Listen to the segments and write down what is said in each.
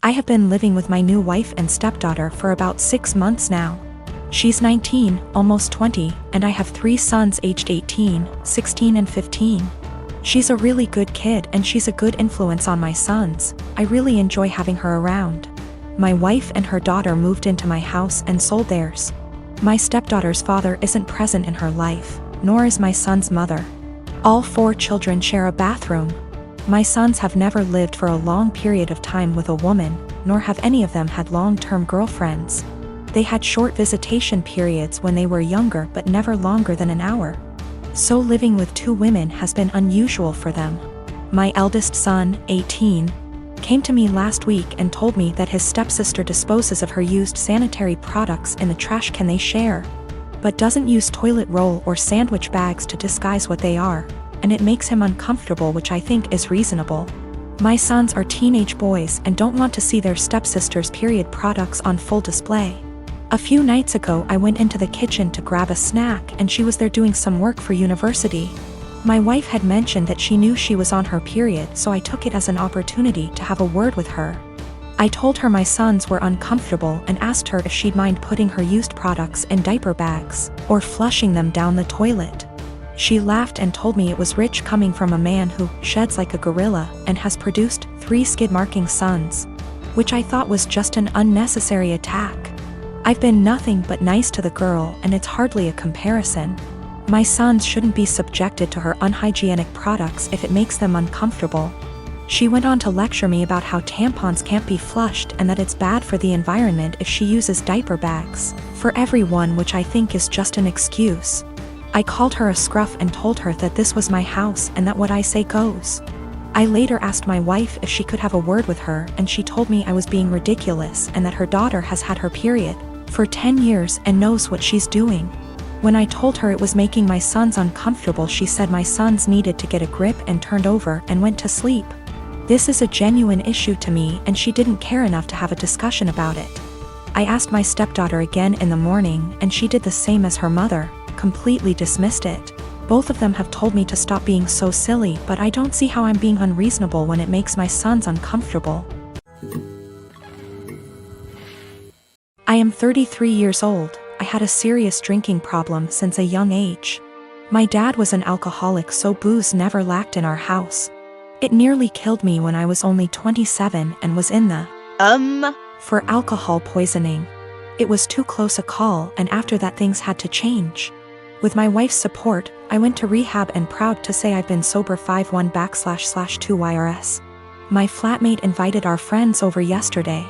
I have been living with my new wife and stepdaughter for about 6 months now. She's 19, almost 20, and I have 3 sons aged 18, 16 and 15. She's a really good kid and she's a good influence on my sons. I really enjoy having her around. My wife and her daughter moved into my house and sold theirs. My stepdaughter's father isn't present in her life, nor is my son's mother. All 4 children share a bathroom. My sons have never lived for a long period of time with a woman, nor have any of them had long-term girlfriends. They had short visitation periods when they were younger but never longer than an hour. So living with 2 women has been unusual for them. My eldest son, 18, came to me last week and told me that his stepsister disposes of her used sanitary products in the trash can they share, but doesn't use toilet roll or sandwich bags to disguise what they are, and it makes him uncomfortable, which I think is reasonable. My sons are teenage boys and don't want to see their stepsister's period products on full display. A few nights ago I went into the kitchen to grab a snack and she was there doing some work for university. My wife had mentioned that she knew she was on her period, so I took it as an opportunity to have a word with her. I told her my sons were uncomfortable and asked her if she'd mind putting her used products in diaper bags or flushing them down the toilet. She laughed and told me it was rich coming from a man who sheds like a gorilla and has produced 3 skid-marking sons, which I thought was just an unnecessary attack. I've been nothing but nice to the girl and it's hardly a comparison. My sons shouldn't be subjected to her unhygienic products if it makes them uncomfortable. She went on to lecture me about how tampons can't be flushed and that it's bad for the environment if she uses diaper bags for everyone, which I think is just an excuse. I called her a scruff and told her that this was my house and that what I say goes. I later asked my wife if she could have a word with her and she told me I was being ridiculous and that her daughter has had her period for 10 years and knows what she's doing. When I told her it was making my sons uncomfortable, she said my sons needed to get a grip and turned over and went to sleep. This is a genuine issue to me and she didn't care enough to have a discussion about it. I asked my stepdaughter again in the morning and she did the same as her mother, completely dismissed it. Both of them have told me to stop being so silly, but I don't see how I'm being unreasonable when it makes my sons uncomfortable. I am 33 years old. I had a serious drinking problem since a young age. My dad was an alcoholic, so booze never lacked in our house. It nearly killed me when I was only 27 and was in the for alcohol poisoning. It was too close a call, and after that things had to change. With my wife's support, I went to rehab and proud to say I've been sober 5/1/2 YRS. My flatmate invited our friends over yesterday.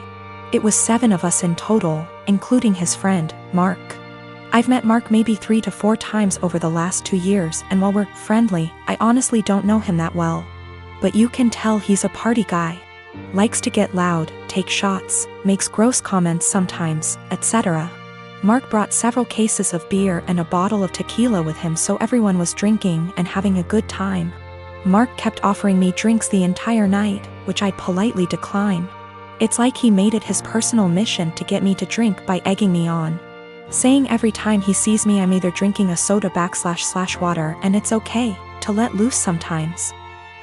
It was 7 of us in total, including his friend, Mark. I've met Mark maybe 3 to 4 times over the last 2 years, and while we're friendly, I honestly don't know him that well. But you can tell he's a party guy. Likes to get loud, take shots, makes gross comments sometimes, etc. Mark brought several cases of beer and a bottle of tequila with him, so everyone was drinking and having a good time. Mark kept offering me drinks the entire night, which I'd politely decline. It's like he made it his personal mission to get me to drink by egging me on, saying every time he sees me I'm either drinking a soda/water and it's okay to let loose sometimes.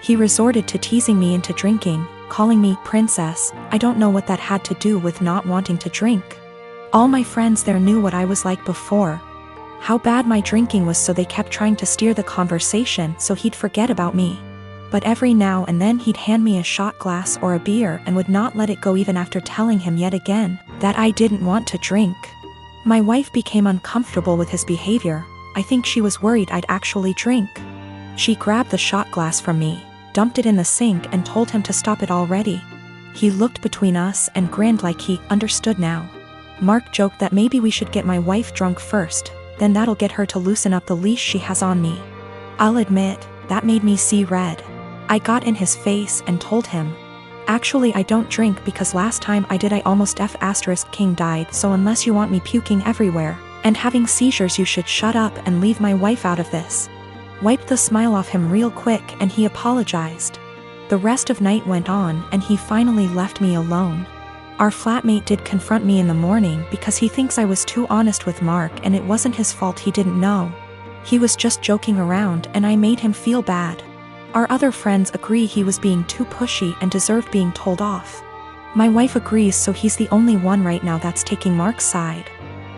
He resorted to teasing me into drinking, calling me princess. I don't know what that had to do with not wanting to drink. All my friends there knew what I was like before, how bad my drinking was, so they kept trying to steer the conversation so he'd forget about me. But every now and then he'd hand me a shot glass or a beer and would not let it go even after telling him yet again that I didn't want to drink. My wife became uncomfortable with his behavior. I think she was worried I'd actually drink. She grabbed the shot glass from me, dumped it in the sink and told him to stop it already. He looked between us and grinned like he understood now. Mark joked that maybe we should get my wife drunk first, then that'll get her to loosen up the leash she has on me. I'll admit, that made me see red. I got in his face and told him, actually I don't drink because last time I did I almost King died, so unless you want me puking everywhere and having seizures you should shut up and leave my wife out of this. Wiped the smile off him real quick and he apologized. The rest of night went on and he finally left me alone. Our flatmate did confront me in the morning because he thinks I was too honest with Mark and it wasn't his fault, he didn't know. He was just joking around and I made him feel bad. Our other friends agree he was being too pushy and deserved being told off. My wife agrees, so he's the only one right now that's taking Mark's side.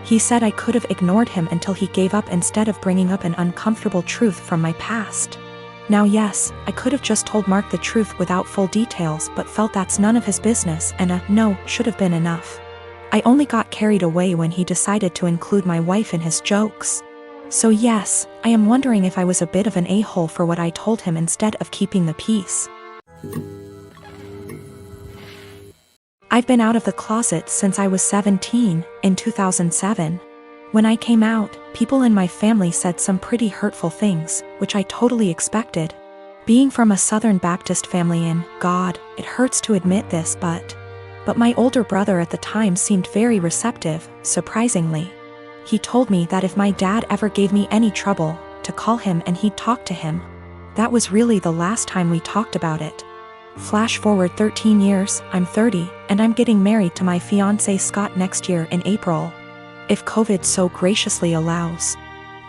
He said I could have ignored him until he gave up instead of bringing up an uncomfortable truth from my past. Now yes, I could have just told Mark the truth without full details, but felt that's none of his business, and a no should have been enough. I only got carried away when he decided to include my wife in his jokes. So yes, I am wondering if I was a bit of an a-hole for what I told him instead of keeping the peace. I've been out of the closet since I was 17, in 2007. When I came out, people in my family said some pretty hurtful things, which I totally expected. Being from a Southern Baptist family and, God, it hurts to admit this, but my older brother at the time seemed very receptive, surprisingly. He told me that if my dad ever gave me any trouble, to call him and he'd talk to him. That was really the last time we talked about it. Flash forward 13 years, I'm 30, and I'm getting married to my fiancé Scott next year in April, if COVID so graciously allows.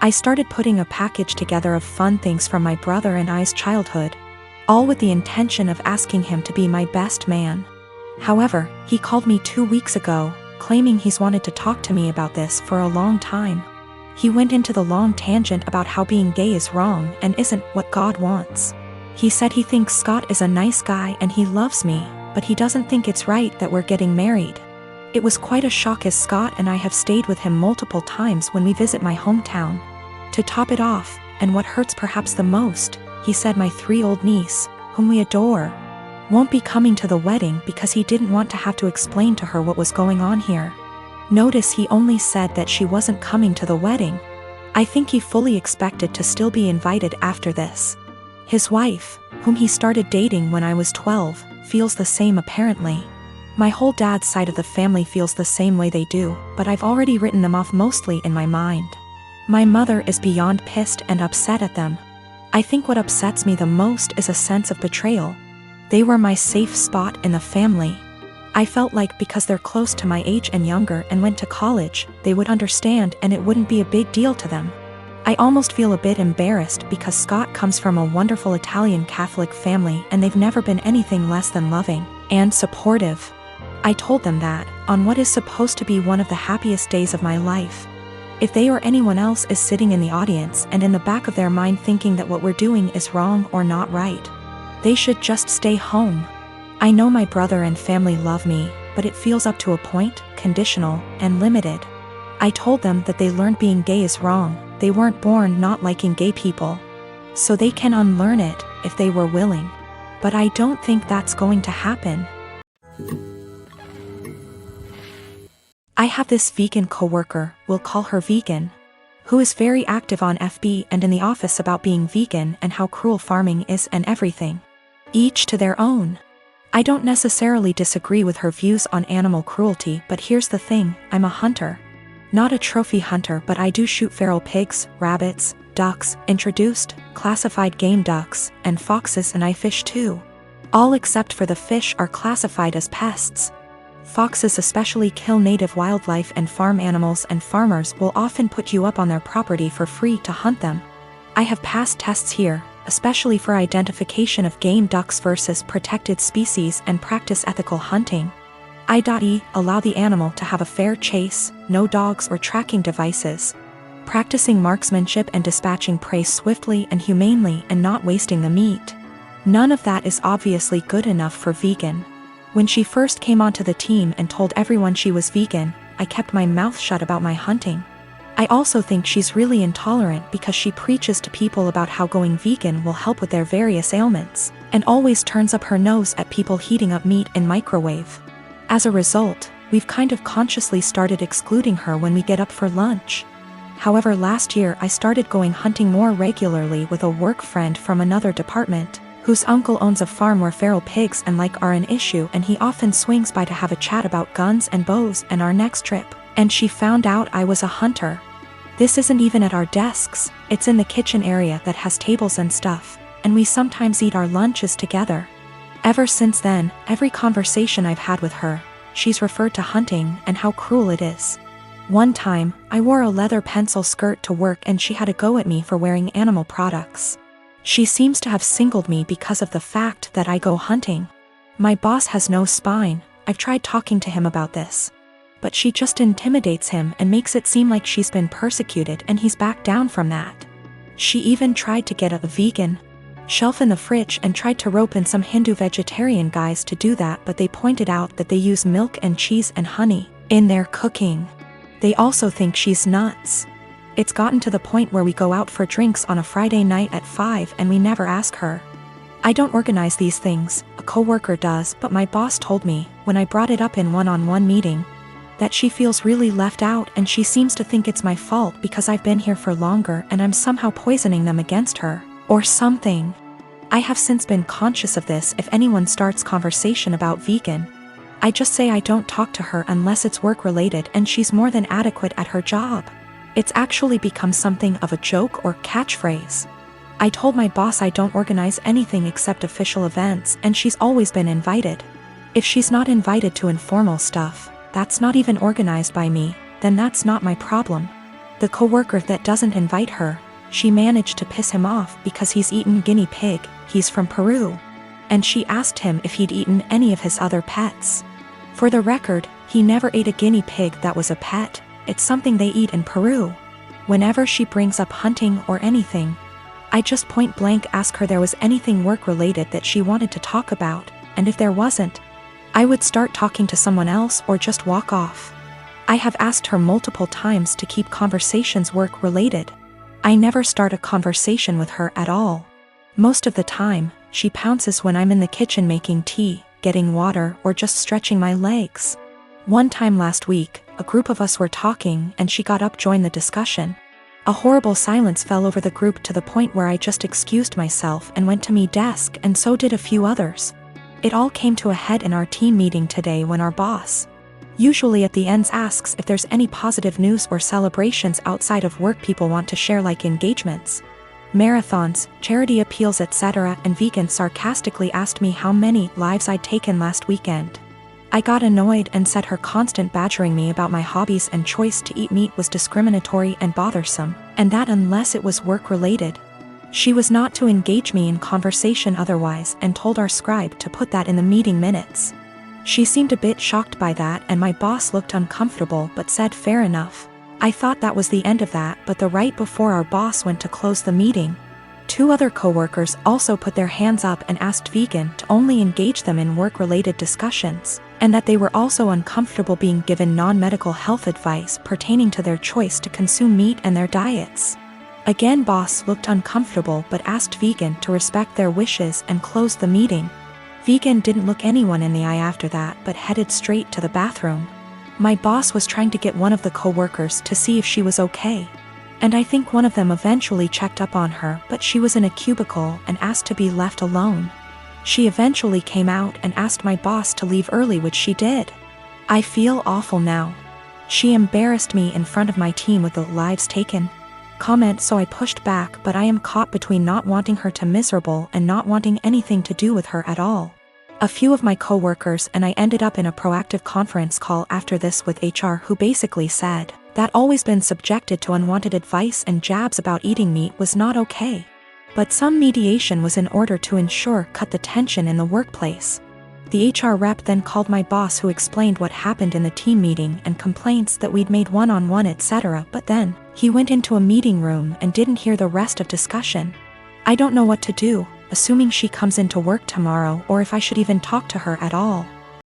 I started putting a package together of fun things from my brother and I's childhood, all with the intention of asking him to be my best man. However, he called me 2 weeks ago, claiming he's wanted to talk to me about this for a long time. He went into the long tangent about how being gay is wrong and isn't what God wants. He said he thinks Scott is a nice guy and he loves me, but he doesn't think it's right that we're getting married. It was quite a shock, as Scott and I have stayed with him multiple times when we visit my hometown. To top it off, and what hurts perhaps the most, he said my 3-year-old niece, whom we adore, won't be coming to the wedding because he didn't want to have to explain to her what was going on here. Notice he only said that she wasn't coming to the wedding. I think he fully expected to still be invited after this. His wife, whom he started dating when I was 12, feels the same apparently. My whole dad's side of the family feels the same way they do, but I've already written them off mostly in my mind. My mother is beyond pissed and upset at them. I think what upsets me the most is a sense of betrayal. They were my safe spot in the family. I felt like because they're close to my age and younger and went to college, they would understand and it wouldn't be a big deal to them. I almost feel a bit embarrassed because Scott comes from a wonderful Italian Catholic family and they've never been anything less than loving and supportive. I told them that, on what is supposed to be one of the happiest days of my life. If they or anyone else is sitting in the audience and in the back of their mind thinking that what we're doing is wrong or not right, they should just stay home. I know my brother and family love me, but it feels up to a point, conditional, and limited. I told them that they learned being gay is wrong, they weren't born not liking gay people. So they can unlearn it, if they were willing. But I don't think that's going to happen. I have this vegan coworker, we'll call her Vegan, who is very active on FB and in the office about being vegan and how cruel farming is and everything. Each to their own. I don't necessarily disagree with her views on animal cruelty, but here's the thing, I'm a hunter. Not a trophy hunter, but I do shoot feral pigs, rabbits, ducks, introduced, classified game ducks, and foxes, and I fish too. All except for the fish are classified as pests. Foxes especially kill native wildlife and farm animals, and farmers will often put you up on their property for free to hunt them. I have passed tests here, especially for identification of game ducks versus protected species and practice ethical hunting. I.e. allow the animal to have a fair chase, no dogs or tracking devices. Practicing marksmanship and dispatching prey swiftly and humanely and not wasting the meat. None of that is obviously good enough for Vegan. When she first came onto the team and told everyone she was vegan, I kept my mouth shut about my hunting. I also think she's really intolerant because she preaches to people about how going vegan will help with their various ailments, and always turns up her nose at people heating up meat in microwave. As a result, we've kind of consciously started excluding her when we get up for lunch. However, last year I started going hunting more regularly with a work friend from another department, whose uncle owns a farm where feral pigs and like are an issue, and he often swings by to have a chat about guns and bows and our next trip, and she found out I was a hunter. This isn't even at our desks, it's in the kitchen area that has tables and stuff, and we sometimes eat our lunches together. Ever since then, every conversation I've had with her, she's referred to hunting and how cruel it is. One time, I wore a leather pencil skirt to work and she had a go at me for wearing animal products. She seems to have singled me because of the fact that I go hunting. My boss has no spine. I've tried talking to him about this. But she just intimidates him and makes it seem like she's been persecuted, and he's backed down from that. She even tried to get a vegan shelf in the fridge and tried to rope in some Hindu vegetarian guys to do that, but they pointed out that they use milk and cheese and honey in their cooking. They also think she's nuts. It's gotten to the point where we go out for drinks on a Friday night at 5 and we never ask her. I don't organize these things, a coworker does, but my boss told me, when I brought it up in one-on-one meeting, that she feels really left out and she seems to think it's my fault because I've been here for longer and I'm somehow poisoning them against her, or something. I have since been conscious of this. If anyone starts conversation about vegan, I just say I don't talk to her unless it's work-related and she's more than adequate at her job. It's actually become something of a joke or catchphrase. I told my boss I don't organize anything except official events, and she's always been invited. If she's not invited to informal stuff, that's not even organized by me, then that's not my problem. The coworker that doesn't invite her, she managed to piss him off because he's eaten guinea pig. He's from Peru. And she asked him if he'd eaten any of his other pets. For the record, he never ate a guinea pig that was a pet. It's something they eat in Peru. Whenever she brings up hunting or anything, I just point blank ask her there was anything work-related that she wanted to talk about, and if there wasn't, I would start talking to someone else or just walk off. I have asked her multiple times to keep conversations work-related. I never start a conversation with her at all. Most of the time, she pounces when I'm in the kitchen making tea, getting water, or just stretching my legs. One time last week, a group of us were talking and she got up to join the discussion. A horrible silence fell over the group to the point where I just excused myself and went to my desk, and so did a few others. It all came to a head in our team meeting today when our boss, usually at the ends, asks if there's any positive news or celebrations outside of work people want to share, like engagements, marathons, charity appeals, etc., and vegan sarcastically asked me how many lives I'd taken last weekend. I got annoyed and said her constant badgering me about my hobbies and choice to eat meat was discriminatory and bothersome, and that unless it was work-related, she was not to engage me in conversation otherwise, and told our scribe to put that in the meeting minutes. She seemed a bit shocked by that, and my boss looked uncomfortable but said fair enough. I thought that was the end of that, but the right before our boss went to close the meeting, 2 other coworkers also put their hands up and asked vegan to only engage them in work-related discussions, and that they were also uncomfortable being given non-medical health advice pertaining to their choice to consume meat and their diets. Again, boss looked uncomfortable but asked vegan to respect their wishes and closed the meeting. Vegan didn't look anyone in the eye after that but headed straight to the bathroom. My boss was trying to get one of the co-workers to see if she was okay, and I think one of them eventually checked up on her, but she was in a cubicle and asked to be left alone. She eventually came out and asked my boss to leave early, which she did. I feel awful now. She embarrassed me in front of my team with the lives taken comment, so I pushed back, but I am caught between not wanting her to miserable and not wanting anything to do with her at all. A few of my coworkers and I ended up in a proactive conference call after this with HR, who basically said that always been subjected to unwanted advice and jabs about eating meat was not okay. But some mediation was in order to ensure cut the tension in the workplace. The HR rep then called my boss, who explained what happened in the team meeting and complaints that we'd made one-on-one, etc., but then he went into a meeting room and didn't hear the rest of discussion. I don't know what to do, assuming she comes into work tomorrow, or if I should even talk to her at all.